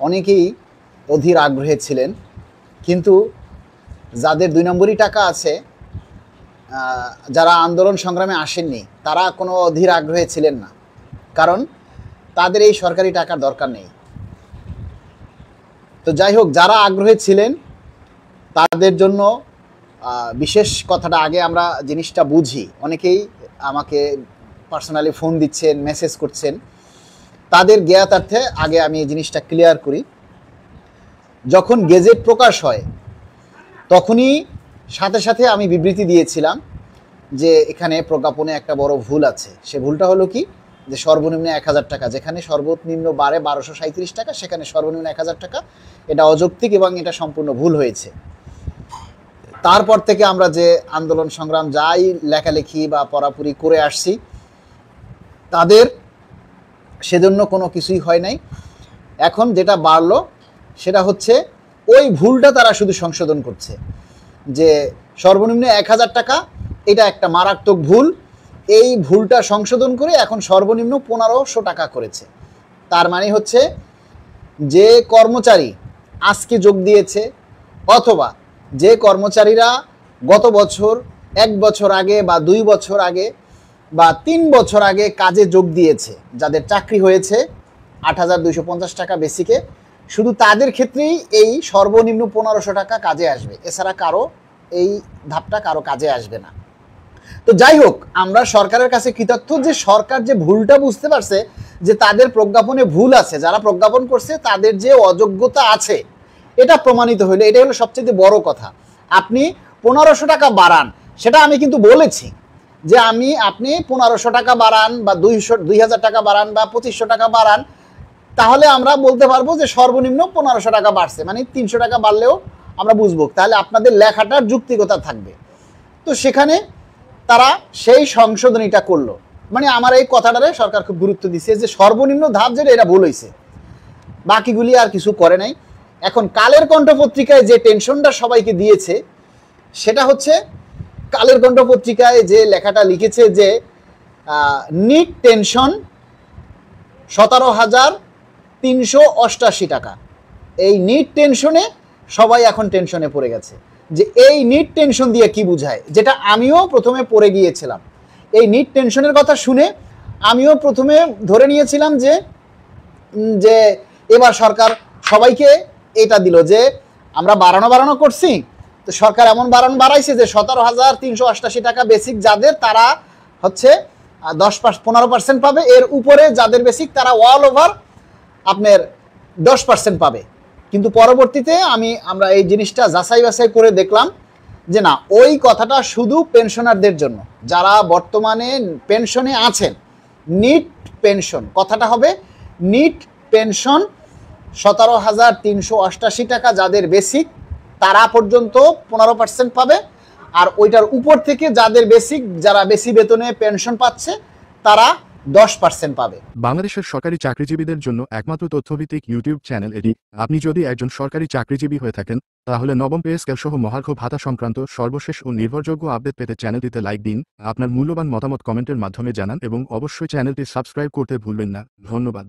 অনেকেই অধীর আগ্রহে ছিলেন, কিন্তু যাদের 2 নম্বরই টাকা আছে, যারা আন্দোলন সংগ্রামে আসেননি, তারা কোনো অধীর আগ্রহে ছিলেন না, কারণ তাদের এই সরকারি টাকার দরকার নেই। তো যাই হোক, যারা আগ্রহে ছিলেন তাদের জন্য বিশেষ কথাটা আগে আমরা জিনিসটা বুঝি। অনেকেই আমাকে পার্সোনালি ফোন দিচ্ছেন, মেসেজ করছেন, তাদের জ্ঞাতার্থে আগে আমি এই জিনিসটা ক্লিয়ার করি। যখন গেজেট প্রকাশ হয় তখনই সাথে সাথে আমি বিবৃতি দিয়েছিলাম যে এখানে প্রজ্ঞাপনে একটা বড় ভুল আছে। সে ভুলটা হলো কি, যে সর্বনিম্ন 1000 টাকা, যেখানে সর্বনিম্ন বাড়ে 1237 টাকা, সেখানে সর্বনিম্ন 1000 টাকা। এটা অযৌক্তিক এবং এটা সম্পূর্ণ ভুল হয়েছে। তারপর থেকে আমরা যে আন্দোলন সংগ্রাম যাই লেখালেখি বা পড়াপুরি করে আসছি, তাদের সেজন্য কোনো কিছুই হয় নাই। এখন যেটা বাড়লো সেটা হচ্ছে ওই ভুলটা তারা শুধু সংশোধন করছে, যে সর্বনিম্ন 1000 টাকা, এটা একটা মারাত্মক ভুল। এই ভুলটা সংশোধন করে এখন সর্বনিম্ন 1500 টাকা করেছে। তার মানে হচ্ছে যে কর্মচারী আজকে যোগ দিয়েছে, অথবা যে কর্মচারীরা গত বছর, 1 বছর আগে বা 2 বছর আগে বা 3 বছর আগে কাজে যোগ দিয়েছে, যাদের চাকরি হয়েছে 8250 টাকা বেসিকে, শুধু তাদের ক্ষেত্রেই এই সর্বনিম্ন 1500 টাকা কাজে আসবে। এছাড়া কারো এই ধাপটা কারো কাজে আসবে না। তো যাই হোক, আমরা সরকারের কাছে কৃতজ্ঞ যে সরকার যে ভুলটা বুঝতে পারছে, যে তাদের প্রজ্ঞাপনে ভুল আছে, যারা প্রজ্ঞাপন করছে তাদের যে অযোগ্যতা আছে এটা প্রমাণিত হইলো। এটা হলো সবচেয়ে বড় কথা। আপনি 1500 টাকা বাড়ান, সেটা আমি কিন্তু বলেছি যে আপনি 1500 টাকা বাড়ান বা 2000 টাকা বাড়ান বা 2500 টাকা বাড়ান, তাহলে আমরা বলতে পারবো যে সর্বনিম্ন 1500 টাকা বাড়ছে, মানে 300 টাকা বাড়লেও আমরা বুঝবো, তাহলে আপনাদের লেখাটার যুক্তিকতা থাকবে। তো সেখানে তারা সেই সংশোধনীটা করলো। মানে আমার এই কথাটারে সরকার খুব গুরুত্ব দিচ্ছে যে সর্বনিম্ন ধাপ যেটা, এটা ভুল হয়েছে, বাকিগুলি আর কিছু করে নাই। এখন কালের কণ্ঠ পত্রিকায় যে টেনশনটা সবাইকে দিয়েছে, সেটা হচ্ছে কালের কণ্ঠ পত্রিকায় যে লেখাটা লিখেছে যে নিট টেনশন 17,388 টাকা। এই নিট টেনশনে সবাই এখন টেনশনে পড়ে গেছে। যে এই নিট টেনশন দিয়ে কি বোঝায়, যেটা আমিও প্রথমে পড়ে গিয়েছিলাম। এই নিট টেনশনের কথা শুনে আমিও প্রথমে ধরে নিয়েছিলাম যে এবার সরকার সবাইকে এটা দিল যে আমরা বাড়ানো করছি, তো সরকার এমন বাড়াইছে যে 17,388 টাকা বেসিক যাদের, তারা হচ্ছে 15% পাবে। এর উপরে যাদের বেসিক, তারা অল ওভার আপনার 10% পাবে। কিন্তু পরবর্তীতে আমরা এই জিনিসটা যাচাই বাছাই করে দেখলাম যে না, ওই কথাটা শুধু পেনশনারদের জন্য, যারা বর্তমানে পেনশনে আছেন। নিট পেনশন কথাটা হবে নিট পেনশন 17,388 টাকা যাদের বেসিক, তারা পর্যন্ত 15% পাবে। আর ওইটার উপর থেকে যাদের বেসিক, যারা বেশি বেতনে পেনশন পাচ্ছে, তারা 10% পাবে। বাংলাদেশের সরকারি চাকরিজীবীদের জন্য একমাত্র তথ্যভিত্তিক ইউটিউব চ্যানেল এটি। আপনি যদি একজন সরকারি চাকরিজীবী হয়ে থাকেন, তাহলে নবম পে স্কেল সহ মহার্ঘ ভাতা সংক্রান্ত সর্বশেষ ও নির্ভরযোগ্য আপডেট পেতে চ্যানেলটিতে লাইক দিন, আপনার মূল্যবান মতামত কমেন্টের মাধ্যমে জানান এবং অবশ্যই চ্যানেলটি সাবস্ক্রাইব করতে ভুলবেন না। ধন্যবাদ।